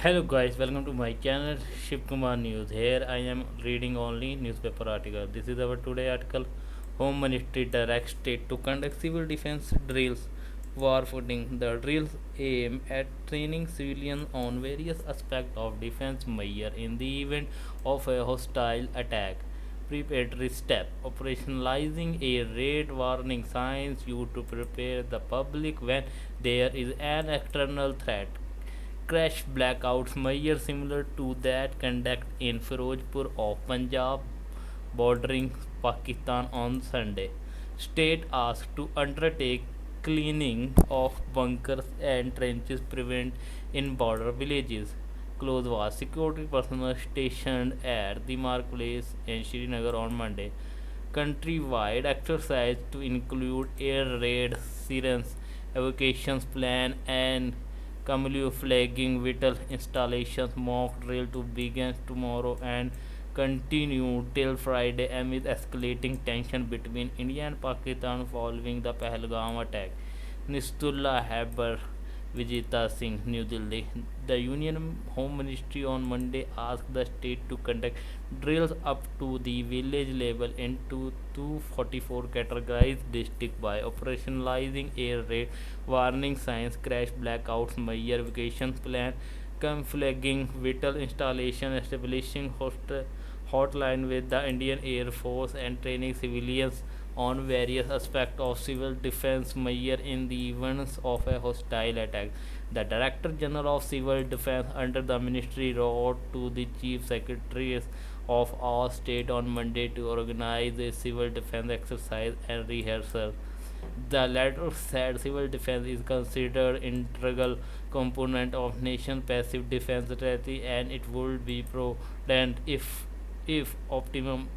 Hello guys, welcome to my channel Shiv Kumar News. Here I am reading only newspaper article. This is our today article. Home Ministry directs state to conduct civil defense drills. War footing. The drills aim at training civilians on various aspects of defense measure in the event of a hostile attack. Preparatory step. Operationalizing a raid warning signs you to prepare the public when there is an external threat. Crash blackouts measure similar to that conducted in Firozpur of Punjab bordering Pakistan on Sunday. State asked to undertake cleaning of bunkers and trenches prevent in border villages. Close was security personnel stationed at the marketplace in Srinagar on Monday. Countrywide exercise to include air raid, sirens, evacuations plan, and camouflaging vital installations. Mock drill to begin tomorrow and continue till Friday amid escalating tension between India and Pakistan following the Pahalgam attack. Nistullah Haber Vijita Singh, New Delhi. The Union Home Ministry on Monday asked the state to conduct drills up to the village level into 244 categorized districts by operationalizing air raid, warning signs, crash blackouts, major evacuation plan, camouflaging vital installation, establishing hotline with the Indian Air Force, and training civilians on various aspects of civil defense measure in the events of a hostile attack. The Director General of Civil Defense under the ministry wrote to the Chief Secretaries of all states on Monday to organize a civil defense exercise and rehearsal. The letter said civil defense is considered integral component of nation passive defense strategy and it would be prudent if optimum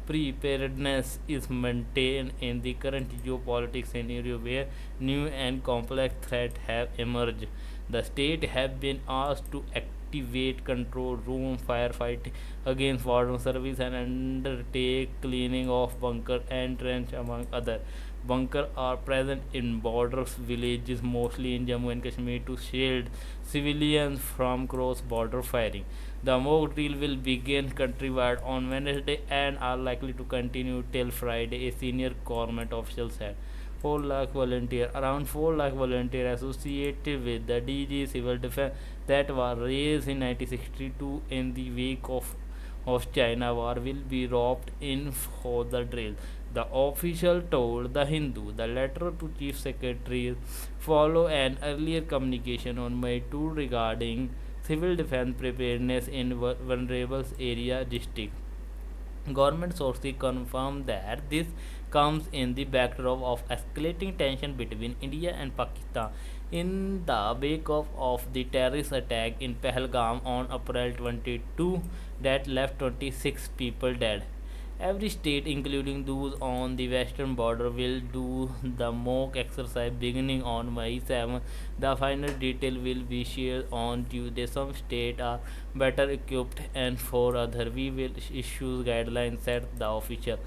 preparedness is maintained in the current geopolitical scenario where new and complex threats have emerged. The state have been asked to activate control room firefighting against water service and undertake cleaning of bunker and trench among other. Bunkers are present in borders villages mostly in Jammu and Kashmir to shield civilians from cross-border firing. The mock drill will begin countrywide on Wednesday and are likely to continue till Friday, a senior government official said. 4 lakh volunteers, around 4 lakh volunteers associated with the DG Civil Defense that was raised in 1962 in the wake of China war will be roped in for the drill. The official told The Hindu. The letter to Chief Secretary follow an earlier communication on May 2 regarding civil defense preparedness in vulnerable area district. Government sources confirm that this comes in the backdrop of escalating tension between India and Pakistan in the wake of the terrorist attack in Pahalgam on April 22 that left 26 people dead. Every state, including those on the western border, will do the mock exercise beginning on May 7. The final detail will be shared on Tuesday. Some states are better equipped, and for others, we will issue guidelines, said the official.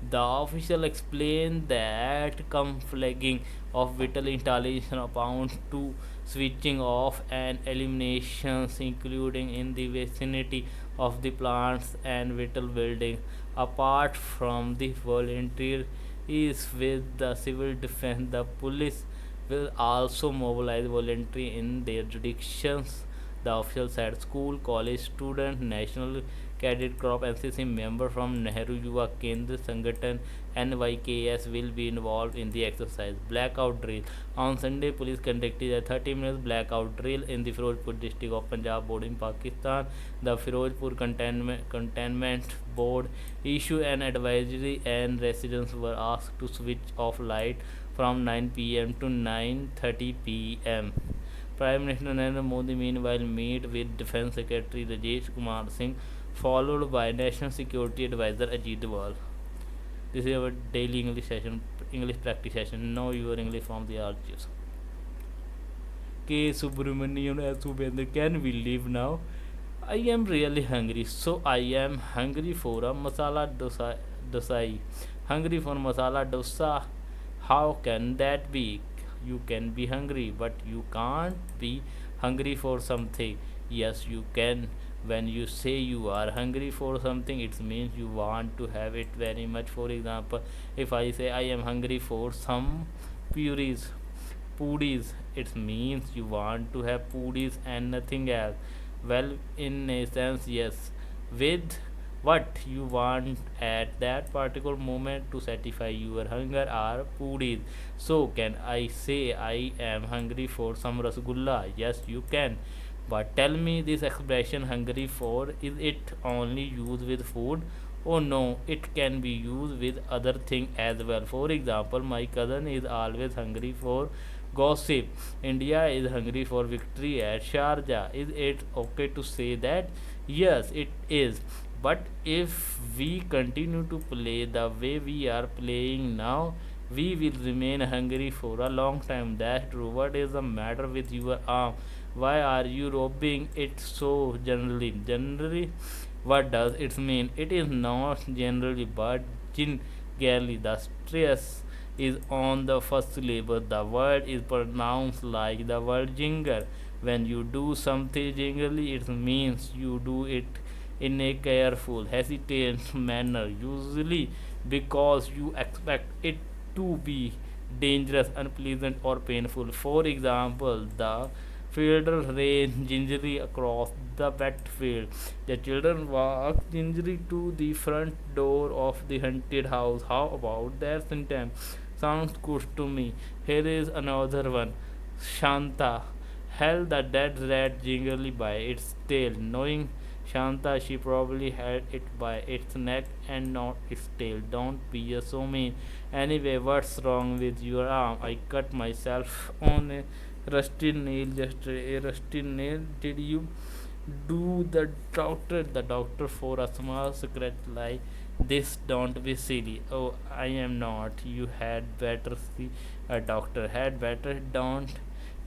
The official explained that flagging of vital installation amount to switching off and eliminations, including in the vicinity of the plants and vital buildings. Apart from the volunteer is with the civil defense, the police will also mobilize volunteers in their jurisdictions. The official said school, college student, National Cadet Corps, NCC member from Nehru Yuva Kendra Sangathan NYKS will be involved in the exercise. Blackout drill. On Sunday, police conducted a 30-minute blackout drill in the Firozpur district of Punjab bordering Pakistan. The Firozpur Containment Board issued an advisory and residents were asked to switch off light from 9 pm to 9:30 pm. Prime Minister Narendra Modi meanwhile met with Defence Secretary Rajesh Kumar Singh, followed by National Security Advisor Ajit Doval. This is our daily English session, English practice session. Know your English from the archives. K. Subramanian as Subendra, can we leave now? I am really hungry, so I am hungry for a masala dosa. Hungry for masala dosa. How can that be? You can be hungry, but you can't be hungry for something. Yes, you can. When you say you are hungry for something, it means you want to have it very much. For example, if I say I am hungry for some puris, pudis, it means you want to have pudis and nothing else. Well, in a sense, yes. With what you want at that particular moment to satisfy your hunger are pudis. So, can I say I am hungry for some rasgulla? Yes, you can. But tell me, this expression hungry for, is it only used with food? Oh no, it can be used with other things as well. For example, my cousin is always hungry for gossip. India is hungry for victory at Sharjah. Is it okay to say that? Yes, it is. But if we continue to play the way we are playing now, we will remain hungry for a long time. That's true. What is the matter with your arm? Why are you rubbing it so generally? Generally, what does it mean? It is not generally, but generally. The stress is on the first syllable. The word is pronounced like the word jingle. When you do something jingly, it means you do it in a careful, hesitant manner, usually because you expect it to be dangerous, unpleasant, or painful. For example, the fielder ran gingerly across the wet field. The children walked gingerly to the front door of the haunted house. How about that sentence? Sounds good to me. Here is another one. Shanta held the dead rat gingerly by its tail. Knowing Shanta, she probably had it by its neck and not its tail. Don't be so mean. Anyway, what's wrong with your arm? I cut myself on a rusty nail yesterday. A rusty nail? Did you do the doctor for a small scratch like this? Don't be silly. Oh, I am not. You had better see a doctor. Had better? Don't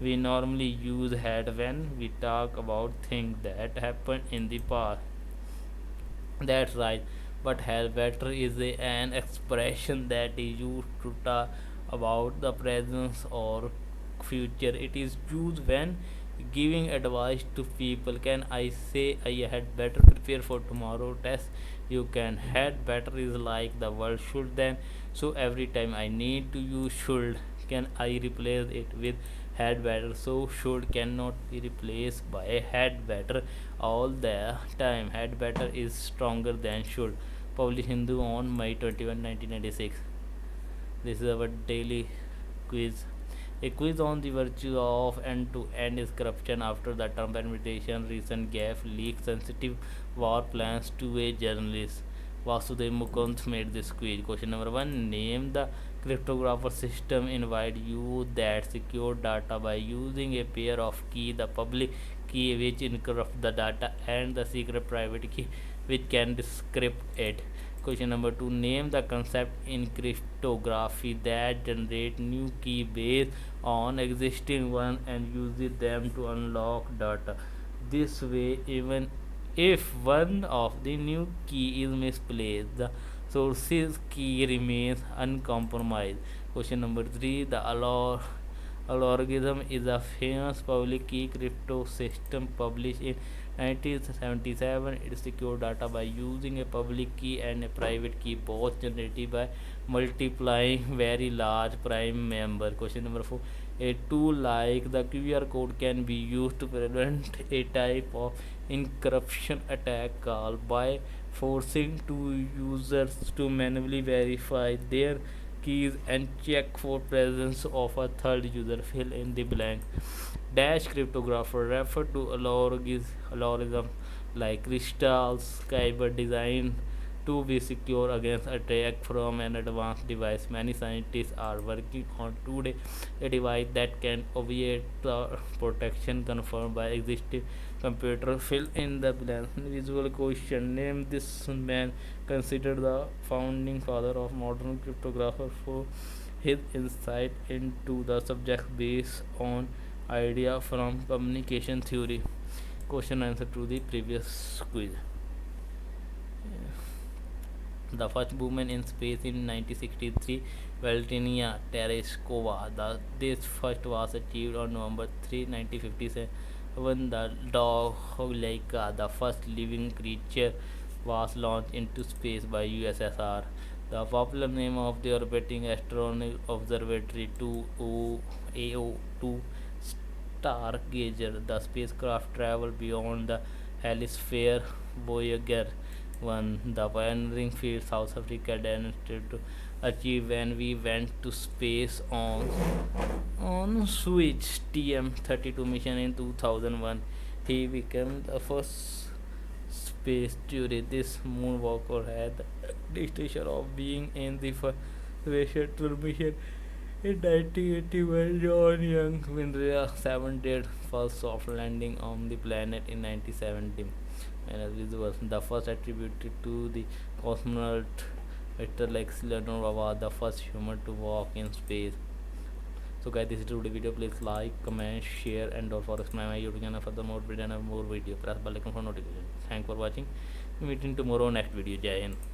we normally use had when we talk about things that happened in the past? That's right. But had better is an expression that is used to talk about the presence or future. It is used when giving advice to people. Can I say I had better prepare for tomorrow test? You can. Had better is like the word should then. So every time I need to use should, can I replace it with had better? So should cannot be replaced by had better all the time. Had better is stronger than should. Published Hindu on May 21, 1996. This is our daily quiz. A quiz on the virtue of end-to-end corruption after the Trump administration recent gaffe leaked sensitive war plans to a journalist. Vasudev Mukund made this quiz. Question number one: name the cryptographer system invite you that secure data by using a pair of key, the public key which encrypts the data and the secret private key which can decrypt it. Question number two: name the concept in cryptography that generate new key based on existing one and uses them to unlock data. This way, even if one of the new key is misplaced, the source's key remains uncompromised. Question number three: the algorithm is a famous public key crypto system published in 1977. It secures data by using a public key and a private key, both generated by multiplying very large prime member. Question number four: a tool like the QR code can be used to prevent a type of encryption attack called by forcing two users to manually verify their keys and check for presence of a third user. Fill in the blank. Dash cryptographer refer to algorithms like crystals cyber design to be secure against attack from an advanced device. Many scientists are working on today a device that can obviate the protection confirmed by existing computer. Fill in the blank. Visual question: name this man considered the founding father of modern cryptography for his insight into the subject based on idea from communication theory. Question answer to the previous quiz. The first woman in space in 1963, Valentina Tereshkova. This first was achieved on November 3, 1957 when the dog Laika, the first living creature, was launched into space by USSR. The popular name of the orbiting astronomical observatory 2 AO2 Stargazer. The spacecraft traveled beyond the hemisphere. Voyager 1, the pioneering feat South Africa demonstrated to achieve when we went to space on Switch TM-32 mission in 2001. He became the first space tourist. This moonwalker had the distinction of being in the first space shuttle mission in 1981. John Young Windra 7 did first soft landing on the planet in 1970. And as visual, the first attributed to the cosmonaut Victor Lex Leonov was the first human to walk in space. So guys, this is today's video. Please like, comment, share, and don't forget to subscribe my YouTube channel for the more video and more video. Press bell icon for notification. Thanks for watching. Meeting tomorrow next video. Jai Hind.